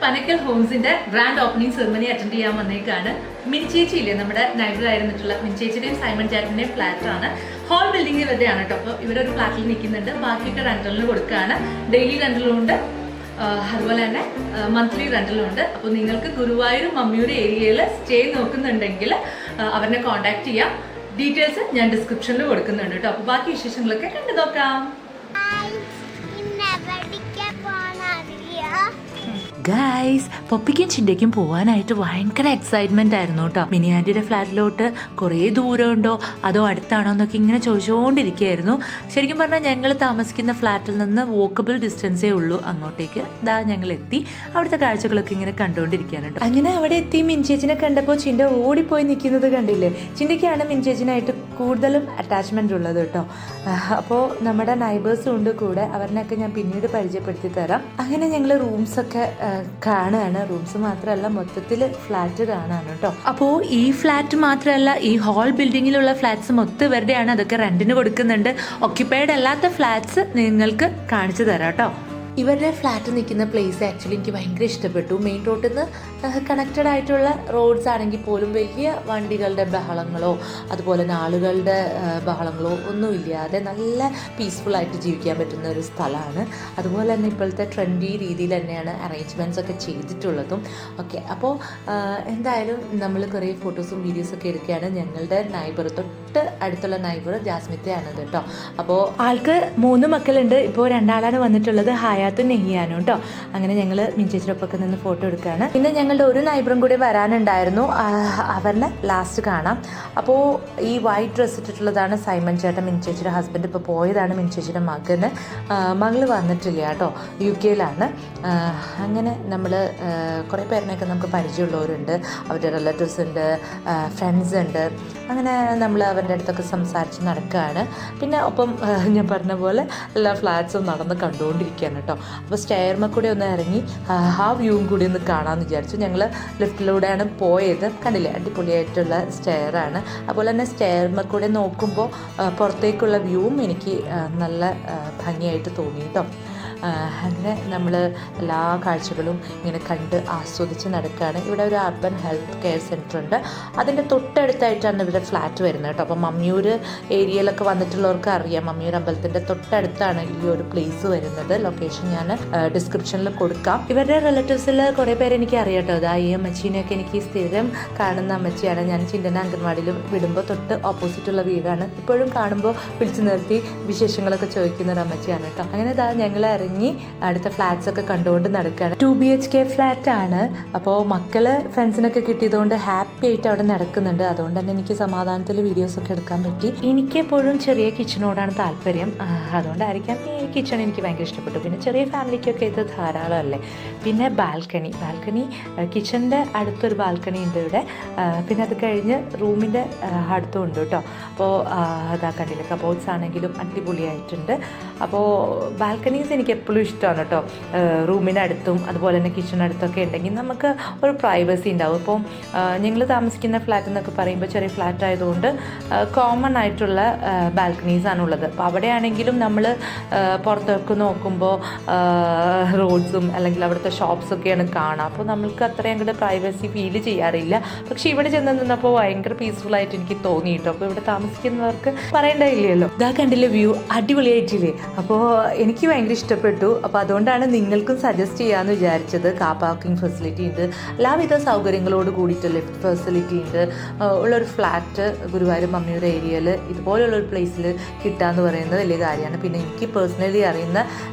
പനക്കൽ ഹോംസിന്റെ grand opening ceremony attend ചെയ്യാൻ വന്നേക്കാണ്. മിനിച്ചേച്ചിയില്ലേ, നമ്മുടെ നൈബർ ആയിരുന്നിട്ടുള്ള മിനിച്ചേച്ചിയുടെയും സൈമൺ ചാറ്റിന്റെയും ഫ്ലാറ്റ് ആണ്. ഹോൾ ബിൽഡിംഗ് ഇവരുടെയാണ് കേട്ടോ. അപ്പോൾ ഇവരൊരു ഫ്ലാറ്റിൽ നിൽക്കുന്നുണ്ട്, ബാക്കിയൊക്കെ റെന്റലിന് കൊടുക്കുകയാണ്. ഡെയിലി റെന്റലും ഉണ്ട്, അതുപോലെ തന്നെ മന്ത്ലി റെന്റലും ഉണ്ട്. അപ്പോൾ നിങ്ങൾക്ക് ഗുരുവായൂർ മമ്മിയൂർ ഏരിയയിൽ സ്റ്റേ നോക്കുന്നുണ്ടെങ്കിൽ അവരെ കോൺടാക്ട് ചെയ്യാം. ഡീറ്റെയിൽസ് ഞാൻ ഡിസ്ക്രിപ്ഷനിൽ കൊടുക്കുന്നുണ്ട് കേട്ടോ. അപ്പോൾ ബാക്കി വിശേഷങ്ങളൊക്കെ കണ്ടു നോക്കാം. ഗൈസ്, പൊപ്പിക്കും ചിന്തയ്ക്കും പോകാനായിട്ട് ഭയങ്കര എക്സൈറ്റ്മെന്റ് ആയിരുന്നു കേട്ടോ. മിനി ആൻറ്റിയുടെ ഫ്ലാറ്റിലോട്ട് കുറേ ദൂരമുണ്ടോ അതോ അടുത്താണോ എന്നൊക്കെ ഇങ്ങനെ ചോദിച്ചുകൊണ്ടിരിക്കുകയായിരുന്നു. ശരിക്കും പറഞ്ഞാൽ ഞങ്ങൾ താമസിക്കുന്ന ഫ്ലാറ്റിൽ നിന്ന് വോക്കബിൾ ഡിസ്റ്റൻസേ ഉള്ളൂ അങ്ങോട്ടേക്ക്. ഞങ്ങൾ എത്തി. അവിടുത്തെ കാഴ്ചകളൊക്കെ ഇങ്ങനെ കണ്ടുകൊണ്ടിരിക്കുകയാണ് കേട്ടോ. അങ്ങനെ അവിടെ എത്തി മിനിച്ചേച്ചിനെ കണ്ടപ്പോൾ ചിന്ത ഓടിപ്പോയി നിൽക്കുന്നത് കണ്ടില്ലേ. ചിന്തയ്ക്കാണ് മിനിച്ചേച്ചിനായിട്ട് കൂടുതലും അറ്റാച്ച്മെന്റ് ഉള്ളത് കേട്ടോ. അപ്പോൾ നമ്മുടെ നൈബേഴ്സും ഉണ്ട് കൂടെ. അവരിനൊക്കെ ഞാൻ പിന്നീട് പരിചയപ്പെടുത്തി തരാം. അങ്ങനെ ഞങ്ങൾ റൂംസൊക്കെ കാണുകയാണ്. റൂംസ് മാത്രമല്ല, മൊത്തത്തിൽ ഫ്ലാറ്റ് കാണാണ് കേട്ടോ. അപ്പോൾ ഈ ഫ്ലാറ്റ് മാത്രമല്ല, ഈ ഹോൾ ബിൽഡിങ്ങിലുള്ള ഫ്ലാറ്റ്സ് മൊത്തം ഇവരുടെയാണ്. അതൊക്കെ റെന്റിന് കൊടുക്കുന്നുണ്ട്. ഓക്യുപ്പൈഡ് അല്ലാത്ത ഫ്ലാറ്റ്സ് നിങ്ങൾക്ക് കാണിച്ചു തരാം കേട്ടോ. ഇവരുടെ ഫ്ലാറ്റ് നിൽക്കുന്ന പ്ലേസ് ആക്ച്വലി എനിക്ക് ഭയങ്കര ഇഷ്ടപ്പെട്ടു. മെയിൻ റോഡിൽ നിന്ന് കണക്റ്റഡ് ആയിട്ടുള്ള റോഡ്സ് ആണെങ്കിൽ പോലും വലിയ വണ്ടികളുടെ ബഹളങ്ങളോ അതുപോലെ തന്നെ ആളുകളുടെ ബഹളങ്ങളോ ഒന്നുമില്ലാതെ നല്ല പീസ്ഫുള്ളായിട്ട് ജീവിക്കാൻ പറ്റുന്ന ഒരു സ്ഥലമാണ്. അതുപോലെ തന്നെ ഇപ്പോഴത്തെ ട്രെൻഡി രീതിയിൽ തന്നെയാണ് അറേഞ്ച്മെൻറ്റ്സ് ഒക്കെ ചെയ്തിട്ടുള്ളതും. ഓക്കെ, അപ്പോൾ എന്തായാലും നമ്മൾ കുറേ ഫോട്ടോസും വീഡിയോസൊക്കെ എടുക്കുകയാണ്. ഞങ്ങളുടെ നൈബർ, തൊട്ട് അടുത്തുള്ള നൈബർ ജാസ്മിത്തയാണ് കേട്ടോ. അപ്പോൾ ആൾക്ക് 3 മക്കളുണ്ട്. ഇപ്പോൾ 2 ആളാണ് വന്നിട്ടുള്ളത്, ഹയാത്തും നെഹിയാനും കേട്ടോ. അങ്ങനെ ഞങ്ങൾ മിനിച്ചേച്ചിയൊക്കെ നിന്ന് ഫോട്ടോ എടുക്കുകയാണ്. പിന്നെ ഞങ്ങളുടെ ഒരു നൈബറും കൂടി വരാനുണ്ടായിരുന്നു, അവരുടെ ലാസ്റ്റ് കാണാം. അപ്പോൾ ഈ വൈറ്റ് ഡ്രസ്സ് ഇട്ടിട്ടുള്ളതാണ് സൈമൺ ചേട്ടൻ, മിനിച്ചേച്ചിയുടെ ഹസ്ബൻഡ്. ഇപ്പോൾ പോയതാണ് മിനിച്ചേച്ചിയുടെ മകള് വന്നിട്ടില്ല കേട്ടോ, UK-യിലാണ്. അങ്ങനെ നമ്മൾ കുറേ പേരിനെയൊക്കെ നമുക്ക് പരിചയമുള്ളവരുണ്ട്, അവരുടെ റിലേറ്റീവ്സ് ഉണ്ട്, ഫ്രണ്ട്സ് ഉണ്ട്. അങ്ങനെ നമ്മൾ അവരുടെ അടുത്തൊക്കെ സംസാരിച്ച് നടക്കുകയാണ്. പിന്നെ ഒപ്പം ഞാൻ പറഞ്ഞ പോലെ എല്ലാ ഫ്ലാറ്റ്സും നടന്ന് കണ്ടുകൊണ്ടിരിക്കുകയാണ് കേട്ടോ. അപ്പോൾ സ്റ്റെയർമ കൂടെ ഒന്ന് ഇറങ്ങി ആ വ്യൂവും കൂടി ഒന്ന് കാണാമെന്ന് വിചാരിച്ചു. ഞങ്ങൾ ലിഫ്റ്റിലൂടെയാണ് പോയത്. കണ്ടില്ലേ, അടിപൊളിയായിട്ടുള്ള സ്റ്റെയറാണ്. അതുപോലെ തന്നെ സ്റ്റെയർമ കൂടെ നോക്കുമ്പോൾ പുറത്തേക്കുള്ള വ്യൂവും എനിക്ക് നല്ല ഭംഗിയായിട്ട് തോന്നി കേട്ടോ. അങ്ങനെ നമ്മൾ എല്ലാ കാഴ്ചകളും ഇങ്ങനെ കണ്ട് ആസ്വദിച്ച് നടക്കുകയാണ്. ഇവിടെ ഒരു അർബൻ ഹെൽത്ത് കെയർ സെൻറ്റർ ഉണ്ട്. അതിൻ്റെ തൊട്ടടുത്തായിട്ടാണ് ഇവിടെ ഫ്ലാറ്റ് വരുന്നത് കേട്ടോ. അപ്പോൾ മമ്മിയൂർ ഏരിയയിലൊക്കെ വന്നിട്ടുള്ളവർക്ക് അറിയാം, മമ്മിയൂർ അമ്പലത്തിൻ്റെ തൊട്ടടുത്താണ് ഈ ഒരു പ്ലേസ് വരുന്നത്. ലൊക്കേഷൻ ഞാൻ ഡിസ്ക്രിപ്ഷനിൽ കൊടുക്കാം. ഇവരുടെ റിലേറ്റീവ്സിൽ കുറേ പേര് എനിക്ക് അറിയാം കേട്ടോ. ഈ അമ്മച്ചീനെയൊക്കെ എനിക്ക് സ്ഥിരം കാണുന്ന അമ്മച്ചിയാണ്. ഞാൻ ചിന്തന അംഗൻവാടിയിൽ വിടുമ്പോൾ തൊട്ട് ഓപ്പോസിറ്റുള്ള വീടാണ്. ഇപ്പോഴും കാണുമ്പോൾ വിളിച്ചു നിർത്തി വിശേഷങ്ങളൊക്കെ ചോദിക്കുന്ന ഒരു അമ്മച്ചിയാണ് കേട്ടോ. അങ്ങനെ ഞങ്ങൾ അടുത്ത ഫ്ലാറ്റ്സ് ഒക്കെ കണ്ടുകൊണ്ട് നടക്കുകയാണ്. 2 BHK ഫ്ലാറ്റ് ആണ്. അപ്പോൾ മക്കള് ഫ്രണ്ട്സിനൊക്കെ കിട്ടിയതുകൊണ്ട് ഹാപ്പി ആയിട്ട് അവിടെ നടക്കുന്നുണ്ട്. അതുകൊണ്ട് തന്നെ എനിക്ക് സമാധാനത്തിൽ വീഡിയോസ് ഒക്കെ എടുക്കാൻ പറ്റി. എനിക്ക് എപ്പോഴും ചെറിയ കിച്ചണോടാണ് താല്പര്യം, അതുകൊണ്ടായിരിക്കാം ഈ കിച്ചൺ എനിക്ക് ഭയങ്കര ഇഷ്ടപ്പെട്ടു. പിന്നെ ചെറിയ ഫാമിലിക്കൊക്കെ ഇത് ധാരാളമല്ലേ. പിന്നെ ബാൽക്കണി കിച്ചണിൻ്റെ അടുത്തൊരു ബാൽക്കണി ഉണ്ട് ഇവിടെ. പിന്നെ അത് കഴിഞ്ഞ് റൂമിൻ്റെ അടുത്തും ഉണ്ട് കേട്ടോ. അപ്പോൾ അതാ കണ്ടില്ല, കബോർഡ്സ് ആണെങ്കിലും അടിപൊളിയായിട്ടുണ്ട്. അപ്പോൾ ബാൽക്കണീസ് എനിക്ക് എപ്പോഴും ഇഷ്ടമാണ് കേട്ടോ. റൂമിനടുത്തും അതുപോലെ തന്നെ കിച്ചണടുത്തൊക്കെ ഉണ്ടെങ്കിൽ നമുക്ക് ഒരു പ്രൈവസി ഉണ്ടാവും. ഇപ്പോൾ ഞങ്ങൾ താമസിക്കുന്ന ഫ്ലാറ്റ് എന്നൊക്കെ പറയുമ്പോൾ ചെറിയ ഫ്ലാറ്റ് ആയതുകൊണ്ട് കോമൺ ആയിട്ടുള്ള ബാൽക്കണീസാണ് ഉള്ളത്. അപ്പോൾ അവിടെയാണെങ്കിലും നമ്മൾ പുറത്തൊക്കെ നോക്കുമ്പോൾ റോഡ്സും അല്ലെങ്കിൽ അവിടുത്തെ ഷോപ്സൊക്കെയാണ് കാണുക. അപ്പോൾ നമ്മൾക്ക് അത്രയും അങ്ങോട്ട് പ്രൈവസി ഫീൽ ചെയ്യാറില്ല. പക്ഷേ ഇവിടെ ചെന്ന് നിന്നപ്പോൾ ഭയങ്കര പീസ്ഫുള്ളായിട്ട് എനിക്ക് തോന്നി കേട്ടോ. അപ്പോൾ ഇവിടെ താമസിക്കുന്നവർക്ക് പറയേണ്ടതില്ലല്ലോ. ഇതാ കണ്ടില്ലേ, വ്യൂ അടിപൊളിയായിട്ടില്ലേ. അപ്പോൾ എനിക്ക് ഭയങ്കര ഇഷ്ടപ്പെട്ടു. അപ്പോൾ അതുകൊണ്ടാണ് നിങ്ങൾക്കും സജസ്റ്റ് ചെയ്യാമെന്ന് വിചാരിച്ചത്. കാർ പാർക്കിംഗ് ഫെസിലിറ്റി ഉണ്ട്, എല്ലാവിധ സൗകര്യങ്ങളോട് കൂടിയിട്ട് ലിഫ്റ്റ് ഫെസിലിറ്റി ഉണ്ട് ഉള്ളൊരു ഫ്ലാറ്റ് ഗുരുവായൂർ മമ്മിയൂർ ഏരിയയിൽ ഇതുപോലുള്ളൊരു പ്ലേസിൽ കിട്ടുകയെന്ന് പറയുന്നത് വലിയ കാര്യമാണ്. പിന്നെ എനിക്ക് പേഴ്സണലി അറിയുന്ന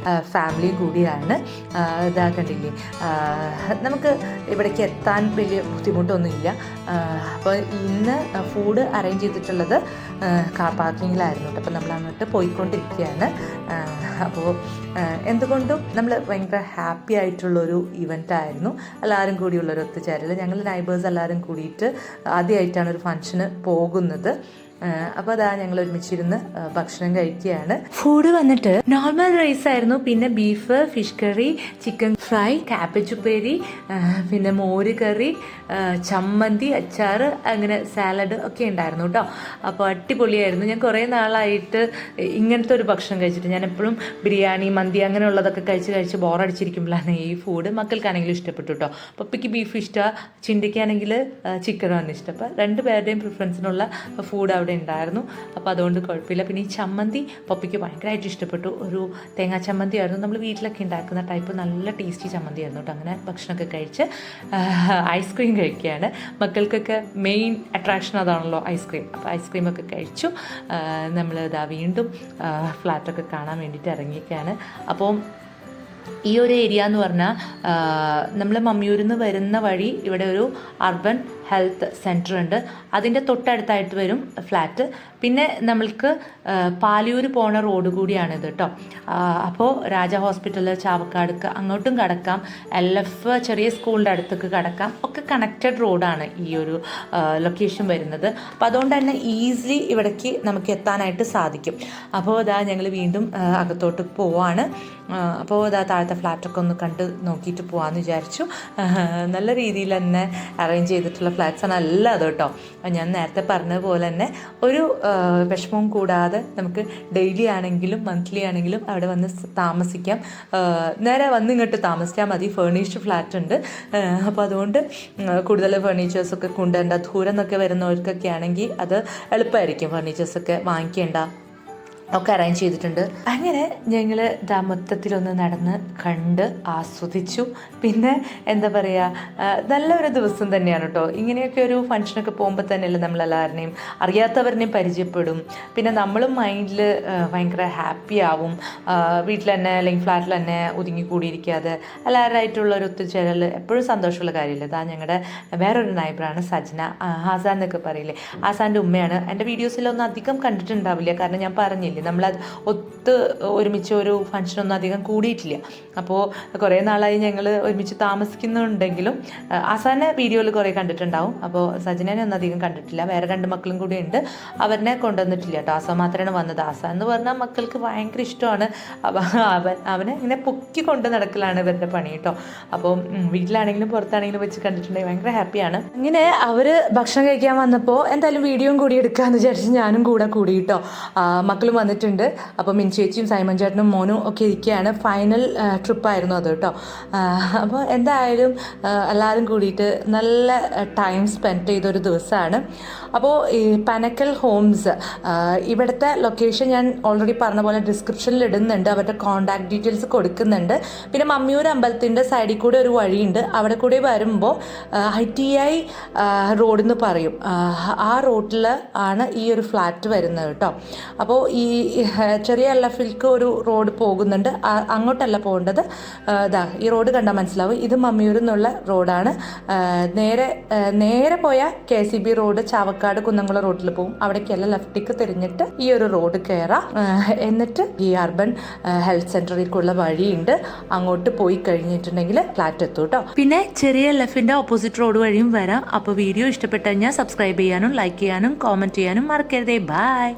ഫാമിലിയും കൂടിയാണ്. ഇതാ കണ്ടില്ലേ, നമുക്ക് ഇവിടേക്ക് എത്താൻ വലിയ ബുദ്ധിമുട്ടൊന്നുമില്ല. അപ്പോൾ ഇന്ന് ഫുഡ് അറേഞ്ച് ചെയ്തിട്ടുള്ളത് കാർ പാർക്കിങ്ങിലായിരുന്നു കേട്ടോ. അപ്പോൾ നമ്മൾ അങ്ങോട്ട് പോയിക്കൊണ്ടിരിക്കുകയാണ്. അപ്പോൾ എന്തുകൊണ്ടും നമ്മൾ ഭയങ്കര ഹാപ്പി ആയിട്ടുള്ളൊരു ഇവൻ്റ് ആയിരുന്നു. എല്ലാവരും കൂടിയുള്ളൊരു ഒത്തുചേരൽ. ഞങ്ങൾ നൈബേഴ്സ് എല്ലാവരും കൂടിയിട്ട് ആദ്യമായിട്ടാണ് ഒരു ഫംഗ്ഷന് പോകുന്നത്. അപ്പോൾ അതാ ഞങ്ങൾ ഒരുമിച്ചിരുന്ന് ഭക്ഷണം കഴിക്കുകയാണ്. ഫുഡ് വന്നിട്ട് നോർമൽ റൈസ് ആയിരുന്നു, പിന്നെ beef, fish curry, chicken fry, cabbage ഉപ്പേരി, പിന്നെ മോര് കറി, ചമ്മന്തി, അച്ചാർ, അങ്ങനെ സാലഡ് ഒക്കെ ഉണ്ടായിരുന്നു കേട്ടോ. അപ്പോൾ അടിപൊളിയായിരുന്നു. ഞാൻ കുറേ നാളായിട്ട് ഇങ്ങനത്തെ ഒരു ഭക്ഷണം കഴിച്ചിട്ട്, ഞാൻ എപ്പോഴും ബിരിയാണി, മന്തി അങ്ങനെയുള്ളതൊക്കെ കഴിച്ച് ബോറടിച്ചിരിക്കുമ്പോഴാണ് ഈ ഫുഡ്. മക്കൾക്കാണെങ്കിലും ഇഷ്ടപ്പെട്ടു കേട്ടോ. പപ്പയ്ക്ക് ബീഫ് ഇഷ്ടമാണ്, ചിണ്ടിക്കാണെങ്കിൽ ചിക്കനാണ് ഇഷ്ടം. അപ്പോൾ രണ്ടുപേരുടെയും പ്രിഫറൻസിനുള്ള ഫുഡ് അവിടെ ഉണ്ടായിരുന്നു. അപ്പോൾ അതുകൊണ്ട് കുഴപ്പമില്ല. പിന്നെ ഈ ചമ്മന്തി പപ്പയ്ക്ക് ഭയങ്കരമായിട്ട് ഇഷ്ടപ്പെട്ടു. ഒരു തേങ്ങാ ചമ്മന്തി ആയിരുന്നു, നമ്മൾ വീട്ടിലൊക്കെ ഉണ്ടാക്കുന്ന ടൈപ്പ് നല്ല ടേസ്റ്റി ചമ്മന്തി ആയിരുന്നു കേട്ടോ. അങ്ങനെ ഭക്ഷണമൊക്കെ കഴിച്ച് ഐസ്ക്രീം കഴിക്കുകയാണ്. മക്കൾക്കൊക്കെ മെയിൻ അട്രാക്ഷൻ അതാണല്ലോ ഐസ്ക്രീം. അപ്പോൾ ഐസ്ക്രീമൊക്കെ കഴിച്ചു. നമ്മൾ ഇതാ വീണ്ടും ഫ്ലാറ്റൊക്കെ കാണാൻ വേണ്ടിയിട്ട് ഇറങ്ങിയൊക്കെയാണ്. അപ്പോൾ ഈ ഒരു ഏരിയ എന്ന് പറഞ്ഞാൽ നമ്മൾ മമ്മിയൂരിൽ നിന്ന് വരുന്ന വഴി ഇവിടെ ഒരു അർബൻ ഹെൽത്ത് സെൻറ്റർ ഉണ്ട്. അതിൻ്റെ തൊട്ടടുത്തായിട്ട് വരും ഫ്ലാറ്റ്. പിന്നെ നമ്മൾക്ക് പാലിയൂർ പോണ റോഡ് കൂടിയാണിത് കേട്ടോ. അപ്പോൾ രാജ ഹോസ്പിറ്റൽ, ചാവക്കാട് അങ്ങോട്ടും കടക്കാം, LF ചെറിയ സ്കൂളിൻ്റെ അടുത്തേക്ക് കടക്കാം. ഒക്കെ കണക്റ്റഡ് റോഡാണ് ഈ ഒരു ലൊക്കേഷൻ വരുന്നത്. അപ്പോൾ അതുകൊണ്ട് തന്നെ ഈസിലി ഇവിടേക്ക് നമുക്ക് എത്താനായിട്ട് സാധിക്കും. അപ്പോൾ ഇതാ ഞങ്ങൾ വീണ്ടും അകത്തോട്ട് പോവാണ്. അപ്പോൾ ഇതാ താഴത്തെ ഫ്ലാറ്റൊക്കെ ഒന്ന് കണ്ട് നോക്കിയിട്ട് പോകാമെന്ന് വിചാരിച്ചു. നല്ല രീതിയിൽ തന്നെ അറേഞ്ച് ചെയ്തിട്ടുള്ള ഫ്ലാറ്റ്സാണ് എല്ലാം അത് കേട്ടോ. ഞാൻ നേരത്തെ പറഞ്ഞതുപോലെ തന്നെ ഒരു വിഷമവും കൂടാതെ നമുക്ക് ഡെയിലി ആണെങ്കിലും മന്ത്ലി ആണെങ്കിലും അവിടെ വന്ന് താമസിക്കാം. നേരെ വന്ന് ഇങ്ങോട്ട് താമസിച്ചാൽ മതി. ഫേർണിഷ്ഡ് ഫ്ലാറ്റ് ഉണ്ട്. അപ്പോൾ അതുകൊണ്ട് കൂടുതൽ ഫേർണിച്ചേഴ്സൊക്കെ കൊണ്ടുവരേണ്ട, ദൂരം എന്നൊക്കെ വരുന്നവർക്കൊക്കെ ആണെങ്കിൽ അത് എളുപ്പമായിരിക്കും. ഫേർണിച്ചേഴ്സൊക്കെ വാങ്ങിക്കേണ്ട ഒക്കെ അറേഞ്ച് ചെയ്തിട്ടുണ്ട്. അങ്ങനെ ഞങ്ങൾ മൊത്തത്തിലൊന്ന് നടന്ന് കണ്ട് ആസ്വദിച്ചു. പിന്നെ എന്താ പറയുക, നല്ലൊരു ദിവസം തന്നെയാണ് കേട്ടോ. ഇങ്ങനെയൊക്കെ ഒരു ഫംഗ്ഷനൊക്കെ പോകുമ്പോൾ തന്നെയല്ലേ നമ്മളെല്ലാവരുടെയും അറിയാത്തവരുടെയും പരിചയപ്പെടും. പിന്നെ നമ്മളും മൈൻഡിൽ ഭയങ്കര ഹാപ്പി ആവും. വീട്ടിൽ തന്നെ അല്ലെങ്കിൽ ഫ്ലാറ്റിൽ തന്നെ ഒതുങ്ങിക്കൂടിയിരിക്കാതെ എല്ലാവരായിട്ടുള്ളൊരു ഒത്തുചേരൽ എപ്പോഴും സന്തോഷമുള്ള കാര്യമില്ല. ഇതാ ഞങ്ങളുടെ വേറൊരു നൈബറാണ് സജ്ന, ആസാൻ എന്നൊക്കെ പറയില്ലേ, ആസാൻ്റെ ഉമ്മയാണ്. എൻ്റെ വീഡിയോസിലൊന്നും അധികം കണ്ടിട്ടുണ്ടാവില്ല, കാരണം ഞാൻ പറഞ്ഞില്ല നമ്മളത് ഒരുമിച്ച് ഒരു ഫംഗ്ഷനൊന്നും അധികം കൂടിയിട്ടില്ല. അപ്പോൾ കുറേ നാളായി ഞങ്ങൾ ഒരുമിച്ച് താമസിക്കുന്നുണ്ടെങ്കിലും ആസാനെ വീഡിയോയിൽ കുറേ കണ്ടിട്ടുണ്ടാവും. അപ്പോൾ സജനനെ ഒന്നും അധികം കണ്ടിട്ടില്ല. വേറെ 2 മക്കളും കൂടി ഉണ്ട്, അവരെ കൊണ്ടുവന്നിട്ടില്ല കേട്ടോ. ആസാൻ മാത്രമാണ് വന്നത്. ആസാൻ എന്ന് പറഞ്ഞാൽ മക്കൾക്ക് ഭയങ്കര ഇഷ്ടമാണ്. അവനെ ഇങ്ങനെ പൊക്കി കൊണ്ട് നടക്കലാണ് ഇവരുടെ പണി കേട്ടോ. അപ്പോൾ വീട്ടിലാണെങ്കിലും പുറത്താണെങ്കിലും വെച്ച് കണ്ടിട്ടുണ്ടെങ്കിൽ ഭയങ്കര ഹാപ്പിയാണ്. ഇങ്ങനെ അവർ ഭക്ഷണം കഴിക്കാൻ വന്നപ്പോൾ എന്തായാലും വീഡിയോയും കൂടി എടുക്കാമെന്ന് വിചാരിച്ച് ഞാനും കൂടി കേട്ടോ. മക്കളും വന്നിട്ടുണ്ട്. അപ്പോൾ മിൻചേച്ചിയും സൈമൺ ചേട്ടനും മോനും ഒക്കെ ഇരിക്കുകയാണ്. ഫൈനൽ ട്രിപ്പായിരുന്നു അത് കേട്ടോ. അപ്പോൾ എന്തായാലും എല്ലാവരും കൂടിയിട്ട് നല്ല ടൈം സ്പെൻഡ് ചെയ്തൊരു ദിവസമാണ്. അപ്പോൾ ഈ പനക്കൽ ഹോംസ്, ഇവിടുത്തെ ലൊക്കേഷൻ ഞാൻ ഓൾറെഡി പറഞ്ഞ പോലെ ഡിസ്ക്രിപ്ഷനിൽ ഇടുന്നുണ്ട്. അവരുടെ കോൺടാക്ട് ഡീറ്റെയിൽസ് കൊടുക്കുന്നുണ്ട്. പിന്നെ മമ്മിയൂർ അമ്പലത്തിൻ്റെ സൈഡിൽ കൂടെ ഒരു വഴിയുണ്ട്. അവിടെ കൂടെ വരുമ്പോൾ ITI റോഡ് എന്ന് പറയും. ആ റോഡിൽ ആണ് ഈ ഒരു ഫ്ലാറ്റ് വരുന്നത് കേട്ടോ. അപ്പോൾ ഈ ചെറിയ LFിലേക്ക് ഒരു റോഡ് പോകുന്നുണ്ട്. അങ്ങോട്ടല്ല പോകേണ്ടത്. ഈ റോഡ് കണ്ടാൽ മനസ്സിലാവും. ഇത് മമ്മിയൂരിൽ നിന്നുള്ള റോഡാണ്. നേരെ പോയ KCB റോഡ് ചാവക്കാട് കുന്നംകുളം റോഡിൽ പോകും. അവിടേക്കല്ല, ലെഫ്റ്റിക്ക് തിരിഞ്ഞിട്ട് ഈ ഒരു റോഡ് കയറാം. എന്നിട്ട് ഈ അർബൻ ഹെൽത്ത് സെൻ്ററിലേക്കുള്ള വഴിയുണ്ട്. അങ്ങോട്ട് പോയി കഴിഞ്ഞിട്ടുണ്ടെങ്കിൽ ഫ്ലാറ്റ് എത്തും കേട്ടോ. പിന്നെ ചെറിയ LFിൻ്റെ ഓപ്പോസിറ്റ് റോഡ് വഴിയും വരാം. അപ്പോൾ വീഡിയോ ഇഷ്ടപ്പെട്ടു കഴിഞ്ഞാൽ സബ്സ്ക്രൈബ് ചെയ്യാനും ലൈക്ക് ചെയ്യാനും കോമൻറ്റ് ചെയ്യാനും മറക്കരുതേ. ബൈ.